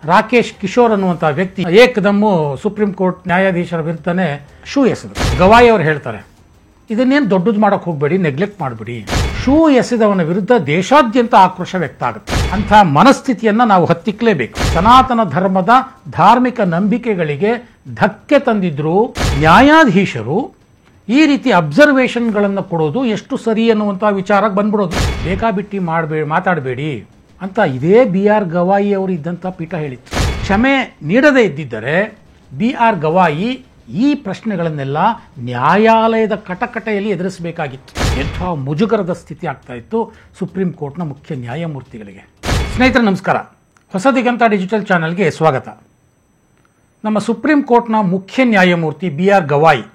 ರಾಕೇಶ್ ಕಿಶೋರ್ ಅನ್ನುವಂಥ ವ್ಯಕ್ತಿ ಏಕದಮ್ಮು supreme court ನ್ಯಾಯಾಧೀಶರ ವಿರುದ್ಧನೇ ಶೂ ಎಸೆದ್ರು. ಗವಾಯಿ ಅವರು ಹೇಳ್ತಾರೆ, ಇದನ್ನೇನು ದೊಡ್ಡದು ಮಾಡೋಕೆ ಹೋಗಬೇಡಿ, ನೆಗ್ಲೆಕ್ಟ್ ಮಾಡಬೇಡಿ. ಶೂ ಎಸೆದವನ ವಿರುದ್ಧ ದೇಶಾದ್ಯಂತ ಆಕ್ರೋಶ ವ್ಯಕ್ತ ಆಗುತ್ತೆ. ಅಂಥ ಮನಸ್ಥಿತಿಯನ್ನು ನಾವು ಹತ್ತಿಕ್ಕಲೇಬೇಕು. ಸನಾತನ ಧರ್ಮದ ಧಾರ್ಮಿಕ ನಂಬಿಕೆಗಳಿಗೆ ಧಕ್ಕೆ ತಂದಿದ್ರು ನ್ಯಾಯಾಧೀಶರು ಈ ರೀತಿ ಅಬ್ಸರ್ವೇಷನ್ಗಳನ್ನು ಕೊಡೋದು ಎಷ್ಟು ಸರಿ ಅನ್ನುವಂಥ ವಿಚಾರಕ್ಕೆ ಬಂದ್ಬಿಡೋದು. ಬೇಕಾಬಿಟ್ಟಿ ಮಾತಾಡಬೇಡಿ ಅಂತ ಇದೇ BR ಗವಾಯಿ ಅವರು ಇದ್ದಂಥ ಪೀಠ ಹೇಳಿತ್ತು. ಕ್ಷಮೆ ನೀಡದೇ ಇದ್ದಿದ್ದರೆ BR ಗವಾಯಿ ಈ ಪ್ರಶ್ನೆಗಳನ್ನೆಲ್ಲ ನ್ಯಾಯಾಲಯದ ಕಟಕಟೆಯಲ್ಲಿ ಎದುರಿಸಬೇಕಾಗಿತ್ತು. ಎಂಥ ಮುಜುಗರದ ಸ್ಥಿತಿ ಆಗ್ತಾ ಇತ್ತು ಸುಪ್ರೀಂ ಕೋರ್ಟ್ನ ಮುಖ್ಯ ನ್ಯಾಯಮೂರ್ತಿಗಳಿಗೆ. ಸ್ನೇಹಿತರೆ ನಮಸ್ಕಾರ, ಹೊಸ ದಿಗಂತ ಡಿಜಿಟಲ್ ಚಾನಲ್ಗೆ ಸ್ವಾಗತ. ನಮ್ಮ ಸುಪ್ರೀಂ ಕೋರ್ಟ್ನ ಮುಖ್ಯ ನ್ಯಾಯಮೂರ್ತಿ BR ಗವಾಯಿ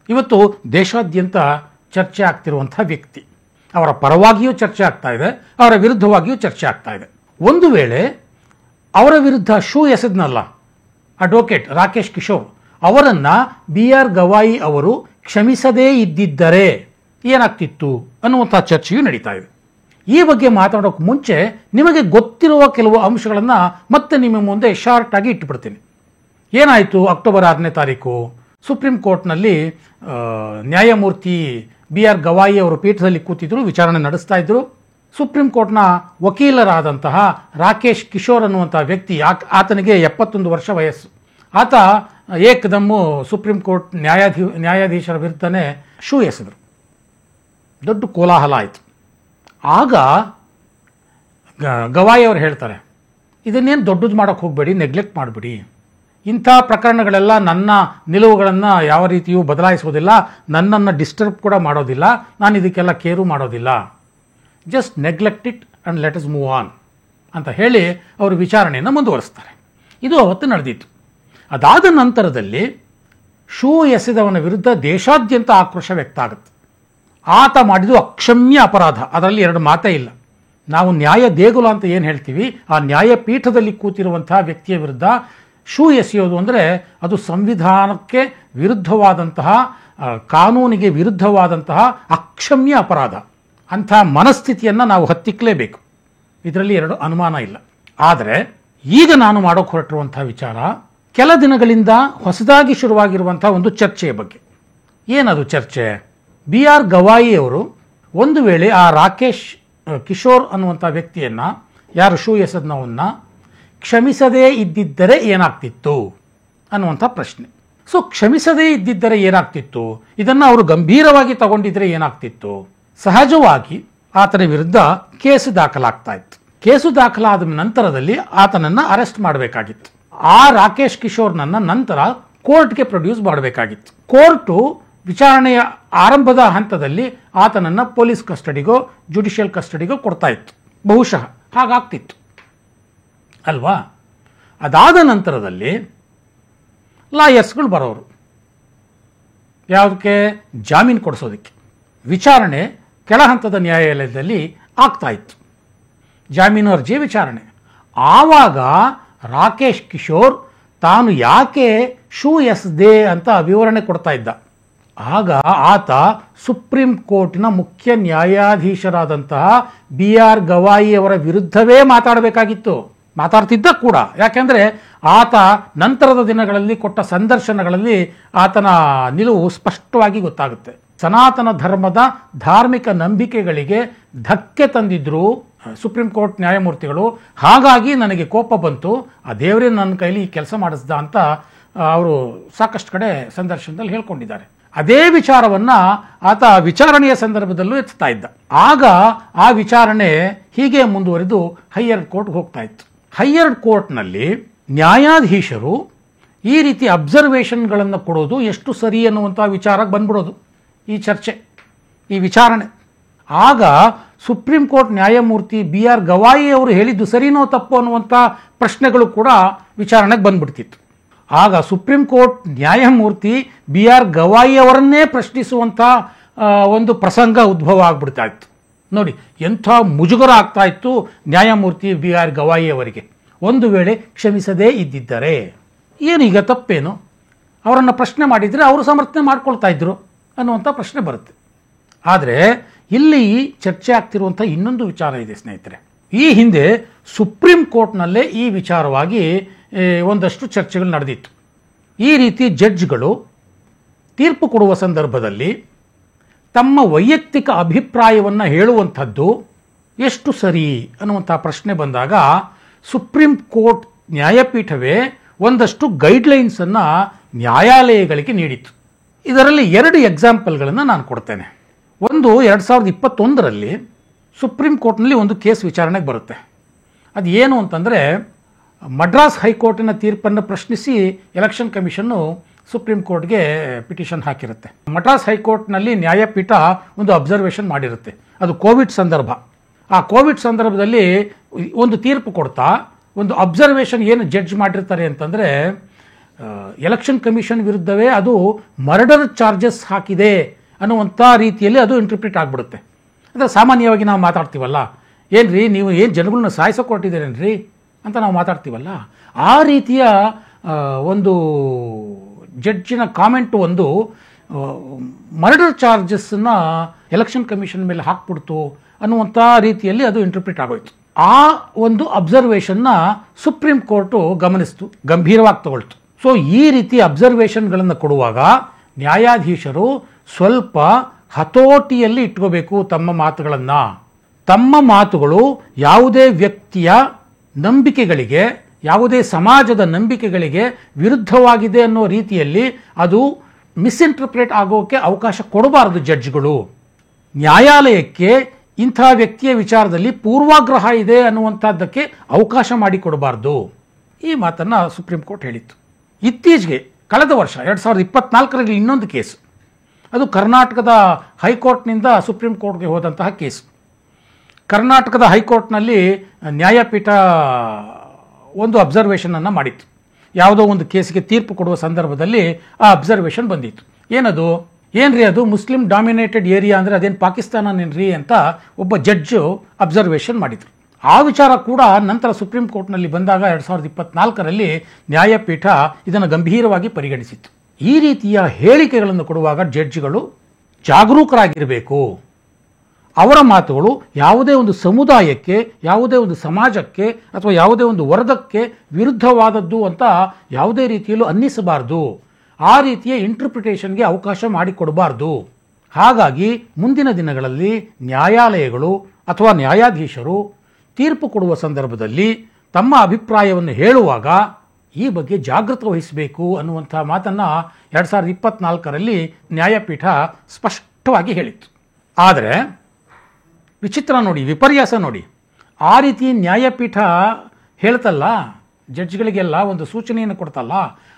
ಇವತ್ತು ದೇಶಾದ್ಯಂತ ಚರ್ಚೆ ಆಗ್ತಿರುವಂಥ ವ್ಯಕ್ತಿ. ಅವರ ಪರವಾಗಿಯೂ ಚರ್ಚೆ ಆಗ್ತಾ ಇದೆ, ಅವರ ವಿರುದ್ಧವಾಗಿಯೂ ಚರ್ಚೆ ಆಗ್ತಾ ಇದೆ. ಒಂದು ವೇಳೆ ಅವರ ವಿರುದ್ಧ ಶೂ ಎಸೆದ್ನಲ್ಲ ಅಡ್ವೊಕೇಟ್ ರಾಕೇಶ್ ಕಿಶೋರ್ ಅವರನ್ನು BR ಗವಾಯಿ ಅವರು ಕ್ಷಮಿಸದೇ ಇದ್ದಿದ್ದರೆ ಏನಾಗ್ತಿತ್ತು ಅನ್ನುವಂಥ ಚರ್ಚೆಯೂ ನಡೀತಾ ಇದೆ. ಈ ಬಗ್ಗೆ ಮಾತಾಡೋಕೆ ಮುಂಚೆ ನಿಮಗೆ ಗೊತ್ತಿರುವ ಕೆಲವು ಅಂಶಗಳನ್ನು ಮತ್ತೆ ನಿಮ್ಮ ಮುಂದೆ ಶಾರ್ಟ್ ಆಗಿ ಇಟ್ಟುಬಿಡ್ತೀನಿ. ಏನಾಯಿತು? ಅಕ್ಟೋಬರ್ 6ನೇ ತಾರೀಕು ಸುಪ್ರೀಂ ಕೋರ್ಟ್ನಲ್ಲಿ ನ್ಯಾಯಮೂರ್ತಿ BR ಗವಾಯಿ ಅವರು ಪೀಠದಲ್ಲಿ ಕೂತಿದ್ರು, ವಿಚಾರಣೆ ನಡೆಸ್ತಾ ಇದ್ರು. ಸುಪ್ರೀಂ ಕೋರ್ಟ್ನ ವಕೀಲರಾದಂತಹ ರಾಕೇಶ್ ಕಿಶೋರ್ ಅನ್ನುವಂಥ ವ್ಯಕ್ತಿ, ಆತನಿಗೆ 71 ವರ್ಷ ವಯಸ್ಸು. ಆತ ಏಕದಮ್ಮು ಸುಪ್ರೀಂ ಕೋರ್ಟ್ ನ್ಯಾಯಾಧೀಶರ ವಿರುದ್ಧನೇ ಶೂ ಎಸೆದರು. ದೊಡ್ಡ ಕೋಲಾಹಲ ಆಯಿತು. ಆಗ ಗವಾಯಿ ಅವರು ಹೇಳ್ತಾರೆ, ಇದನ್ನೇನು ದೊಡ್ಡದು ಮಾಡೋಕೆ ಹೋಗಬೇಡಿ, ನೆಗ್ಲೆಕ್ಟ್ ಮಾಡಬೇಡಿ. ಇಂಥ ಪ್ರಕರಣಗಳೆಲ್ಲ ನನ್ನ ನಿಲುವುಗಳನ್ನು ಯಾವ ರೀತಿಯೂ ಬದಲಾಯಿಸೋದಿಲ್ಲ, ನನ್ನನ್ನು ಡಿಸ್ಟರ್ಬ್ ಕೂಡ ಮಾಡೋದಿಲ್ಲ, ನಾನು ಇದಕ್ಕೆಲ್ಲ ಕೇರು ಮಾಡೋದಿಲ್ಲ. Just neglect it and let us move on ಅಂತ ಹೇಳಿ ಅವರು ವಿಚಾರಣೆಯನ್ನು ಮುಂದುವರಿಸ್ತಾರೆ. ಇದು ಅವತ್ತು ನಡೆದಿತ್ತು. ಅದಾದ ನಂತರದಲ್ಲಿ ಶೂ ಎಸೆದವನ ವಿರುದ್ಧ ದೇಶಾದ್ಯಂತ ಆಕ್ರೋಶ ವ್ಯಕ್ತ ಆಗುತ್ತೆ. ಆತ ಮಾಡಿದ್ದು ಅಕ್ಷಮ್ಯ ಅಪರಾಧ, ಅದರಲ್ಲಿ ಎರಡು ಮಾತೇ ಇಲ್ಲ. ನಾವು ನ್ಯಾಯ ದೇಗುಲ ಅಂತ ಏನು ಹೇಳ್ತೀವಿ, ಆ ನ್ಯಾಯಪೀಠದಲ್ಲಿ ಕೂತಿರುವಂಥ ವ್ಯಕ್ತಿಯ ವಿರುದ್ಧ ಶೂ ಎಸೆಯೋದು ಅಂದರೆ ಅದು ಸಂವಿಧಾನಕ್ಕೆ ವಿರುದ್ಧವಾದಂತಹ, ಕಾನೂನಿಗೆ ವಿರುದ್ಧವಾದಂತಹ ಅಕ್ಷಮ್ಯ ಅಪರಾಧ. ಅಂಥ ಮನಸ್ಥಿತಿಯನ್ನು ನಾವು ಹತ್ತಿಕ್ಕಲೇಬೇಕು, ಇದರಲ್ಲಿ ಎರಡು ಅನುಮಾನ ಇಲ್ಲ. ಆದರೆ ಈಗ ನಾನು ಮಾಡೋಕೆ ಹೊರಟಿರುವಂಥ ವಿಚಾರ ಕೆಲ ದಿನಗಳಿಂದ ಹೊಸದಾಗಿ ಶುರುವಾಗಿರುವಂಥ ಒಂದು ಚರ್ಚೆಯ ಬಗ್ಗೆ. ಏನದು ಚರ್ಚೆ? BR ಗವಾಯಿ ಅವರು ಒಂದು ವೇಳೆ ಆ ರಾಕೇಶ್ ಕಿಶೋರ್ ಅನ್ನುವಂಥ ವ್ಯಕ್ತಿಯನ್ನು, ಯಾರು ಶೂ ಎಸೆದನವನ್ನ ಕ್ಷಮಿಸದೇ ಇದ್ದಿದ್ದರೆ ಏನಾಗ್ತಿತ್ತು ಅನ್ನುವಂಥ ಪ್ರಶ್ನೆ. ಸೊ ಕ್ಷಮಿಸದೇ ಇದ್ದಿದ್ದರೆ ಏನಾಗ್ತಿತ್ತು, ಇದನ್ನು ಅವರು ಗಂಭೀರವಾಗಿ ತಗೊಂಡಿದ್ರೆ ಏನಾಗ್ತಿತ್ತು? ಸಹಜವಾಗಿ ಆತನ ವಿರುದ್ಧ ಕೇಸು ದಾಖಲಾಗ್ತಾ ಇತ್ತು. ಕೇಸು ದಾಖಲಾದ ನಂತರದಲ್ಲಿ ಆತನನ್ನು ಅರೆಸ್ಟ್ ಮಾಡಬೇಕಾಗಿತ್ತು. ಆ ರಾಕೇಶ್ ಕಿಶೋರ್ನನ್ನು ನಂತರ ಕೋರ್ಟ್ಗೆ ಪ್ರೊಡ್ಯೂಸ್ ಮಾಡಬೇಕಾಗಿತ್ತು. ಕೋರ್ಟು ವಿಚಾರಣೆಯ ಆರಂಭದ ಹಂತದಲ್ಲಿ ಆತನನ್ನು ಪೊಲೀಸ್ ಕಸ್ಟಡಿಗೋ ಜುಡಿಷಿಯಲ್ ಕಸ್ಟಡಿಗೋ ಕೊಡ್ತಾ ಇತ್ತು. ಬಹುಶಃ ಹಾಗಾಗ್ತಿತ್ತು ಅಲ್ವಾ? ಅದಾದ ನಂತರದಲ್ಲಿ ಲಾಯರ್ಸ್ಗಳು ಬರೋರು, ಯಾವುದಕ್ಕೆ? ಜಾಮೀನು ಕೊಡಿಸೋದಕ್ಕೆ. ವಿಚಾರಣೆ ಕೆಳ ಹಂತದ ನ್ಯಾಯಾಲಯದಲ್ಲಿ ಆಗ್ತಾ ಇತ್ತು, ಜಾಮೀನು ಅರ್ಜಿ ವಿಚಾರಣೆ. ಆವಾಗ ರಾಕೇಶ್ ಕಿಶೋರ್ ತಾನು ಯಾಕೆ ಶೂ ಎಸೆದೆ ಅಂತ ವಿವರಣೆ ಕೊಡ್ತಾ ಇದ್ದ. ಆಗ ಆತ ಸುಪ್ರೀಂ ಕೋರ್ಟಿನ ಮುಖ್ಯ ನ್ಯಾಯಾಧೀಶರಾದಂತಹ BR ಗವಾಯಿ ಅವರ ವಿರುದ್ಧವೇ ಮಾತಾಡಬೇಕಾಗಿತ್ತು. ಮಾತಾಡ್ತಿದ್ದ ಕೂಡ, ಯಾಕೆಂದರೆ ಆತ ನಂತರದ ದಿನಗಳಲ್ಲಿ ಕೊಟ್ಟ ಸಂದರ್ಶನಗಳಲ್ಲಿ ಆತನ ನಿಲುವು ಸ್ಪಷ್ಟವಾಗಿ ಗೊತ್ತಾಗುತ್ತೆ. ಸನಾತನ ಧರ್ಮದ ಧಾರ್ಮಿಕ ನಂಬಿಕೆಗಳಿಗೆ ಧಕ್ಕೆ ತಂದಿದ್ರು ಸುಪ್ರೀಂ ಕೋರ್ಟ್ ನ್ಯಾಯಮೂರ್ತಿಗಳು. ಹಾಗಾಗಿ ನನಗೆ ಕೋಪ ಬಂತು, ಆ ದೇವರೇ ನನ್ನ ಕೈಲಿ ಈ ಕೆಲಸ ಮಾಡಿಸ್ದ ಅಂತ ಅವರು ಸಾಕಷ್ಟು ಕಡೆ ಸಂದರ್ಶನದಲ್ಲಿ ಹೇಳ್ಕೊಂಡಿದ್ದಾರೆ. ಅದೇ ವಿಚಾರವನ್ನು ಆತ ವಿಚಾರಣೆಯ ಸಂದರ್ಭದಲ್ಲೂ ಎತ್ತಾ ಇದ್ದ. ಆಗ ಆ ವಿಚಾರಣೆ ಹೀಗೆ ಮುಂದುವರಿದು ಹೈಯರ್ ಕೋರ್ಟ್ಗೆ ಹೋಗ್ತಾ ಇತ್ತು. ಹೈಯರ್ ಕೋರ್ಟ್ನಲ್ಲಿ ನ್ಯಾಯಾಧೀಶರು ಈ ರೀತಿ ಅಬ್ಸರ್ವೇಷನ್ಗಳನ್ನು ಕೊಡೋದು ಎಷ್ಟು ಸರಿ ಅನ್ನುವಂಥ ವಿಚಾರಕ್ಕೆ ಬಂದ್ಬಿಡೋದು ಈ ಚರ್ಚೆ, ಈ ವಿಚಾರಣೆ. ಆಗ ಸುಪ್ರೀಂ ಕೋರ್ಟ್ ನ್ಯಾಯಮೂರ್ತಿ BR ಗವಾಯಿ ಅವರು ಹೇಳಿದ್ದು ಸರಿನೋ ತಪ್ಪು ಅನ್ನುವಂಥ ಪ್ರಶ್ನೆಗಳು ಕೂಡ ವಿಚಾರಣೆಗೆ ಬಂದ್ಬಿಡ್ತಿತ್ತು. ಆಗ ಸುಪ್ರೀಂ ಕೋರ್ಟ್ ನ್ಯಾಯಮೂರ್ತಿ BR ಗವಾಯಿ ಅವರನ್ನೇ ಪ್ರಶ್ನಿಸುವಂಥ ಒಂದು ಪ್ರಸಂಗ ಉದ್ಭವ ಆಗ್ಬಿಡ್ತಾ ಇತ್ತು. ನೋಡಿ ಎಂಥ ಮುಜುಗರ ಆಗ್ತಾ ಇತ್ತು ನ್ಯಾಯಮೂರ್ತಿ BR ಗವಾಯಿ ಅವರಿಗೆ. ಒಂದು ವೇಳೆ ಕ್ಷಮಿಸದೇ ಇದ್ದಿದ್ದರೆ ಏನೀಗ ತಪ್ಪೇನು? ಅವರನ್ನು ಪ್ರಶ್ನೆ ಮಾಡಿದರೆ ಅವರು ಸಮರ್ಥನೆ ಮಾಡ್ಕೊಳ್ತಾ ಇದ್ರು ಅನ್ನುವಂಥ ಪ್ರಶ್ನೆ ಬರುತ್ತೆ. ಆದರೆ ಇಲ್ಲಿ ಚರ್ಚೆ ಆಗ್ತಿರುವಂಥ ಇನ್ನೊಂದು ವಿಚಾರ ಇದೆ ಸ್ನೇಹಿತರೆ. ಈ ಹಿಂದೆ ಸುಪ್ರೀಂ ಕೋರ್ಟ್ನಲ್ಲೇ ಈ ವಿಚಾರವಾಗಿ ಒಂದಷ್ಟು ಚರ್ಚೆಗಳು ನಡೆದಿತ್ತು. ಈ ರೀತಿ ಜಡ್ಜ್ಗಳು ತೀರ್ಪು ಕೊಡುವ ಸಂದರ್ಭದಲ್ಲಿ ತಮ್ಮ ವೈಯಕ್ತಿಕ ಅಭಿಪ್ರಾಯವನ್ನು ಹೇಳುವಂಥದ್ದು ಎಷ್ಟು ಸರಿ ಅನ್ನುವಂಥ ಪ್ರಶ್ನೆ ಬಂದಾಗ ಸುಪ್ರೀಂ ಕೋರ್ಟ್ ನ್ಯಾಯಪೀಠವೇ ಒಂದಷ್ಟು ಗೈಡ್ಲೈನ್ಸನ್ನು ನ್ಯಾಯಾಲಯಗಳಿಗೆ ನೀಡಿತು. ಇದರಲ್ಲಿ 2 ಎಕ್ಸಾಂಪಲ್ಗಳನ್ನು ನಾನು ಕೊಡ್ತೇನೆ. ಒಂದು 2021ರಲ್ಲಿ ಸುಪ್ರೀಂ ಕೋರ್ಟ್ನಲ್ಲಿ ಒಂದು ಕೇಸ್ ವಿಚಾರಣೆಗೆ ಬರುತ್ತೆ. ಅದು ಏನು ಅಂತಂದರೆ, ಮಡ್ರಾಸ್ ಹೈಕೋರ್ಟಿನ ತೀರ್ಪನ್ನು ಪ್ರಶ್ನಿಸಿ ಎಲೆಕ್ಷನ್ ಕಮಿಷನ್ನು ಸುಪ್ರೀಂ ಕೋರ್ಟ್ಗೆ ಪಿಟಿಷನ್ ಹಾಕಿರುತ್ತೆ. ಮಡ್ರಾಸ್ ಹೈಕೋರ್ಟ್ನಲ್ಲಿ ನ್ಯಾಯಪೀಠ ಒಂದು ಅಬ್ಸರ್ವೇಷನ್ ಮಾಡಿರುತ್ತೆ. ಅದು ಕೋವಿಡ್ ಸಂದರ್ಭ. ಆ ಕೋವಿಡ್ ಸಂದರ್ಭದಲ್ಲಿ ಒಂದು ತೀರ್ಪು ಕೊಡ್ತಾ ಒಂದು ಅಬ್ಸರ್ವೇಷನ್ ಏನು ಜಡ್ಜ್ ಮಾಡಿರ್ತಾರೆ ಅಂತಂದರೆ, ಎಲೆಕ್ಷನ್ ಕಮಿಷನ್ ವಿರುದ್ಧವೇ ಅದು ಮರ್ಡರ್ ಚಾರ್ಜಸ್ ಹಾಕಿದೆ ಅನ್ನುವಂಥ ರೀತಿಯಲ್ಲಿ ಅದು ಇಂಟರ್ಪ್ರಿಟ್ ಆಗಿಬಿಡುತ್ತೆ. ಅಂದರೆ ಸಾಮಾನ್ಯವಾಗಿ ನಾವು ಮಾತಾಡ್ತೀವಲ್ಲ, ಏನ್ರಿ ನೀವು ಏನು ಜನಗಳನ್ನ ಸಾಯಿಸೋಕೆ ಕೊಟ್ಟಿದ್ದೀರೇನ್ರಿ ಅಂತ ನಾವು ಮಾತಾಡ್ತೀವಲ್ಲ, ಆ ರೀತಿಯ ಒಂದು ಜಡ್ಜಿನ ಕಾಮೆಂಟು ಒಂದು ಮರ್ಡರ್ ಚಾರ್ಜಸ್ಸನ್ನು ಎಲೆಕ್ಷನ್ ಕಮಿಷನ್ ಮೇಲೆ ಹಾಕ್ಬಿಡ್ತು ಅನ್ನುವಂಥ ರೀತಿಯಲ್ಲಿ ಅದು ಇಂಟರ್ಪ್ರಿಟ್ ಆಗೋಯ್ತು. ಆ ಒಂದು ಅಬ್ಸರ್ವೇಷನ್ನ ಸುಪ್ರೀಂ ಕೋರ್ಟು ಗಮನಿಸ್ತು, ಗಂಭೀರವಾಗಿ ತಗೊಳ್ತು. ಸೊ ಈ ರೀತಿ ಅಬ್ಸರ್ವೇಷನ್ಗಳನ್ನು ಕೊಡುವಾಗ ನ್ಯಾಯಾಧೀಶರು ಸ್ವಲ್ಪ ಹತೋಟಿಯಲ್ಲಿ ಇಟ್ಕೋಬೇಕು ತಮ್ಮ ಮಾತುಗಳನ್ನು. ತಮ್ಮ ಮಾತುಗಳು ಯಾವುದೇ ವ್ಯಕ್ತಿಯ ನಂಬಿಕೆಗಳಿಗೆ, ಯಾವುದೇ ಸಮಾಜದ ನಂಬಿಕೆಗಳಿಗೆ ವಿರುದ್ಧವಾಗಿದೆ ಅನ್ನೋ ರೀತಿಯಲ್ಲಿ ಅದು ಮಿಸ್ಇಂಟರ್ಪ್ರೇಟ್ ಆಗೋಕ್ಕೆ ಅವಕಾಶ ಕೊಡಬಾರದು ಜಡ್ಜ್ಗಳು. ನ್ಯಾಯಾಲಯಕ್ಕೆ ಇಂಥ ವ್ಯಕ್ತಿಯ ವಿಚಾರದಲ್ಲಿ ಪೂರ್ವಾಗ್ರಹ ಇದೆ ಅನ್ನುವಂಥದ್ದಕ್ಕೆ ಅವಕಾಶ ಮಾಡಿಕೊಡಬಾರ್ದು. ಈ ಮಾತನ್ನು ಸುಪ್ರೀಂ ಕೋರ್ಟ್ ಹೇಳಿತ್ತು. ಇತ್ತೀಚೆಗೆ ಕಳೆದ ವರ್ಷ 2024ರಲ್ಲಿ ಇನ್ನೊಂದು ಕೇಸು, ಅದು ಕರ್ನಾಟಕದ ಹೈಕೋರ್ಟ್ನಿಂದ ಸುಪ್ರೀಂ ಕೋರ್ಟ್ಗೆ ಹೋದಂತಹ ಕೇಸು. ಕರ್ನಾಟಕದ ಹೈಕೋರ್ಟ್ನಲ್ಲಿ ನ್ಯಾಯಪೀಠ ಒಂದು ಅಬ್ಸರ್ವೇಷನನ್ನು ಮಾಡಿತ್ತು. ಯಾವುದೋ ಒಂದು ಕೇಸಿಗೆ ತೀರ್ಪು ಕೊಡುವ ಸಂದರ್ಭದಲ್ಲಿ ಆ ಅಬ್ಸರ್ವೇಷನ್ ಬಂದಿತ್ತು. ಏನದು, ಏನ್ರಿ ಅದು ಮುಸ್ಲಿಂ ಡಾಮಿನೇಟೆಡ್ ಏರಿಯಾ ಅಂದರೆ ಅದೇನು ಪಾಕಿಸ್ತಾನನೇನ್ರಿ ಅಂತ ಒಬ್ಬ ಜಡ್ಜು ಅಬ್ಸರ್ವೇಷನ್ ಮಾಡಿದರು. ಆ ವಿಚಾರ ಕೂಡ ನಂತರ ಸುಪ್ರೀಂ ಕೋರ್ಟ್ನಲ್ಲಿ ಬಂದಾಗ 2024ರಲ್ಲಿ ನ್ಯಾಯಪೀಠ ಇದನ್ನು ಗಂಭೀರವಾಗಿ ಪರಿಗಣಿಸಿತ್ತು. ಈ ರೀತಿಯ ಹೇಳಿಕೆಗಳನ್ನು ಕೊಡುವಾಗ ಜಡ್ಜ್ಗಳು ಜಾಗರೂಕರಾಗಿರಬೇಕು. ಅವರ ಮಾತುಗಳು ಯಾವುದೇ ಒಂದು ಸಮುದಾಯಕ್ಕೆ, ಯಾವುದೇ ಒಂದು ಸಮಾಜಕ್ಕೆ ಅಥವಾ ಯಾವುದೇ ಒಂದು ವರ್ಗಕ್ಕೆ ವಿರುದ್ಧವಾದದ್ದು ಅಂತ ಯಾವುದೇ ರೀತಿಯಲ್ಲೂ ಅನ್ನಿಸಬಾರ್ದು. ಆ ರೀತಿಯ ಇಂಟರ್ಪ್ರಿಟೇಷನ್ಗೆ ಅವಕಾಶ ಮಾಡಿಕೊಡಬಾರ್ದು. ಹಾಗಾಗಿ ಮುಂದಿನ ದಿನಗಳಲ್ಲಿ ನ್ಯಾಯಾಲಯಗಳು ಅಥವಾ ನ್ಯಾಯಾಧೀಶರು ತೀರ್ಪು ಕೊಡುವ ಸಂದರ್ಭದಲ್ಲಿ ತಮ್ಮ ಅಭಿಪ್ರಾಯವನ್ನು ಹೇಳುವಾಗ ಈ ಬಗ್ಗೆ ಜಾಗೃತಿ ವಹಿಸಬೇಕು ಅನ್ನುವಂಥ ಮಾತನ್ನು 2024ರಲ್ಲಿ ನ್ಯಾಯಪೀಠ ಸ್ಪಷ್ಟವಾಗಿ ಹೇಳಿತ್ತು. ಆದರೆ ವಿಚಿತ್ರ ನೋಡಿ, ವಿಪರ್ಯಾಸ ನೋಡಿ, ಆ ರೀತಿ ನ್ಯಾಯಪೀಠ ಹೇಳ್ತಲ್ಲ, ಜಡ್ಜ್ಗಳಿಗೆಲ್ಲ ಒಂದು ಸೂಚನೆಯನ್ನು ಕೊಡ್ತಲ್ಲ,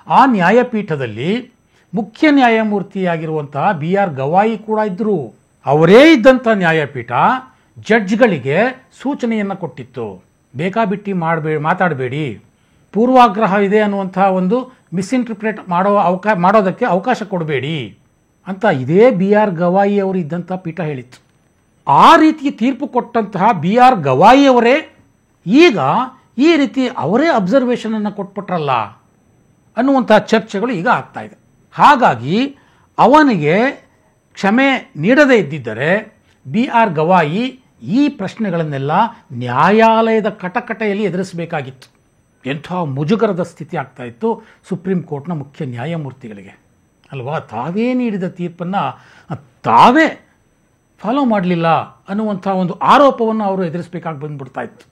ಆ ನ್ಯಾಯಪೀಠದಲ್ಲಿ ಮುಖ್ಯ ನ್ಯಾಯಮೂರ್ತಿಯಾಗಿರುವಂತಹ BR ಗವಾಯಿ ಕೂಡ ಇದ್ದರು. ಅವರೇ ಇದ್ದಂಥ ನ್ಯಾಯಪೀಠ ಜಡ್ಜ್ಗಳಿಗೆ ಸೂಚನೆಯನ್ನು ಕೊಟ್ಟಿತ್ತು. ಬೇಕಾಬಿಟ್ಟಿ ಮಾತಾಡಬೇಡಿ, ಪೂರ್ವಾಗ್ರಹ ಇದೆ ಅನ್ನುವಂಥ ಒಂದು ಮಿಸ್ಇಂಟರ್ಪ್ರೇಟ್ ಮಾಡೋದಕ್ಕೆ ಅವಕಾಶ ಕೊಡಬೇಡಿ ಅಂತ ಇದೇ BR ಗವಾಯಿ ಅವರು ಇದ್ದಂಥ ಪೀಠ ಹೇಳಿತ್ತು. ಆ ರೀತಿ ತೀರ್ಪು ಕೊಟ್ಟಂತಹ BR ಗವಾಯಿ ಅವರೇ ಈಗ ಈ ರೀತಿ ಅವರೇ ಅಬ್ಸರ್ವೇಷನನ್ನು ಕೊಟ್ಬಿಟ್ರಲ್ಲ ಅನ್ನುವಂಥ ಚರ್ಚೆಗಳು ಈಗ ಆಗ್ತಾ ಇದೆ. ಹಾಗಾಗಿ ಅವನಿಗೆ ಕ್ಷಮೆ ನೀಡದೇ ಇದ್ದಿದ್ದರೆ BR ಗವಾಯಿ ಈ ಪ್ರಶ್ನೆಗಳನ್ನೆಲ್ಲ ನ್ಯಾಯಾಲಯದ ಕಟಕಟೆಯಲ್ಲಿ ಎದುರಿಸಬೇಕಾಗಿತ್ತು. ಎಂಥ ಮುಜುಗರದ ಸ್ಥಿತಿ ಆಗ್ತಾ ಇತ್ತು ಸುಪ್ರೀಂ ಕೋರ್ಟ್ನ ಮುಖ್ಯ ನ್ಯಾಯಮೂರ್ತಿಗಳಿಗೆ ಅಲ್ವಾ. ತಾವೇ ನೀಡಿದ ತೀರ್ಪನ್ನು ತಾವೇ ಫಾಲೋ ಮಾಡಲಿಲ್ಲ ಅನ್ನುವಂಥ ಒಂದು ಆರೋಪವನ್ನು ಅವರು ಎದುರಿಸಬೇಕಾಗಿ ಬಂದ್ಬಿಡ್ತಾ ಇತ್ತು.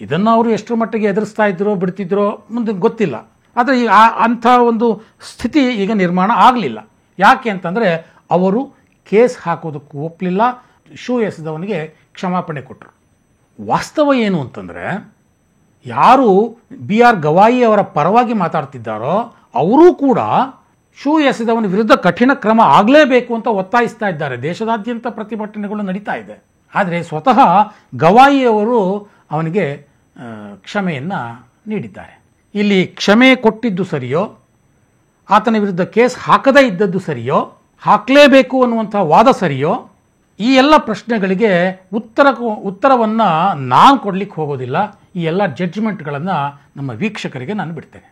ಇದನ್ನು ಅವರು ಎಷ್ಟರ ಮಟ್ಟಿಗೆ ಎದುರಿಸ್ತಾ ಇದ್ದರೋ ಬಿಡ್ತಿದ್ದರೋ ಮುಂದೆ ಗೊತ್ತಿಲ್ಲ. ಆದರೆ ಈಗ ಅಂಥ ಒಂದು ಸ್ಥಿತಿ ಈಗ ನಿರ್ಮಾಣ ಆಗಲಿಲ್ಲ. ಯಾಕೆ ಅಂತಂದರೆ ಅವರು ಕೇಸ್ ಹಾಕೋದಕ್ಕೂ ಒಪ್ಪಲಿಲ್ಲ, ಶೂ ಎಸೆದವನಿಗೆ ಕ್ಷಮಾಪಣೆ ಕೊಟ್ಟರು. ವಾಸ್ತವ ಏನು ಅಂತಂದರೆ, ಯಾರು BR ಗವಾಯಿ ಅವರ ಪರವಾಗಿ ಮಾತಾಡ್ತಿದ್ದಾರೋ ಅವರು ಕೂಡ ಶೂ ಎಸೆದವನ ವಿರುದ್ಧ ಕಠಿಣ ಕ್ರಮ ಆಗಲೇಬೇಕು ಅಂತ ಒತ್ತಾಯಿಸ್ತಾ ಇದ್ದಾರೆ. ದೇಶದಾದ್ಯಂತ ಪ್ರತಿಭಟನೆಗಳು ನಡೀತಾ ಇದೆ. ಆದರೆ ಸ್ವತಃ ಗವಾಯಿಯವರು ಅವನಿಗೆ ಕ್ಷಮೆಯನ್ನು ನೀಡಿದ್ದಾರೆ. ಇಲ್ಲಿ ಕ್ಷಮೆ ಕೊಟ್ಟಿದ್ದು ಸರಿಯೋ, ಆತನ ವಿರುದ್ಧ ಕೇಸ್ ಹಾಕದೇ ಇದ್ದದ್ದು ಸರಿಯೋ, ಹಾಕಲೇಬೇಕು ಅನ್ನುವಂಥ ವಾದ ಸರಿಯೋ, ಈ ಎಲ್ಲ ಪ್ರಶ್ನೆಗಳಿಗೆ ಉತ್ತರವನ್ನು ನಾನು ಕೊಡಲಿಕ್ಕೆ ಹೋಗೋದಿಲ್ಲ. ಈ ಎಲ್ಲ ಜಡ್ಜ್ಮೆಂಟ್ಗಳನ್ನು ನಮ್ಮ ವೀಕ್ಷಕರಿಗೆ ನಾನು ಬಿಡ್ತೇನೆ.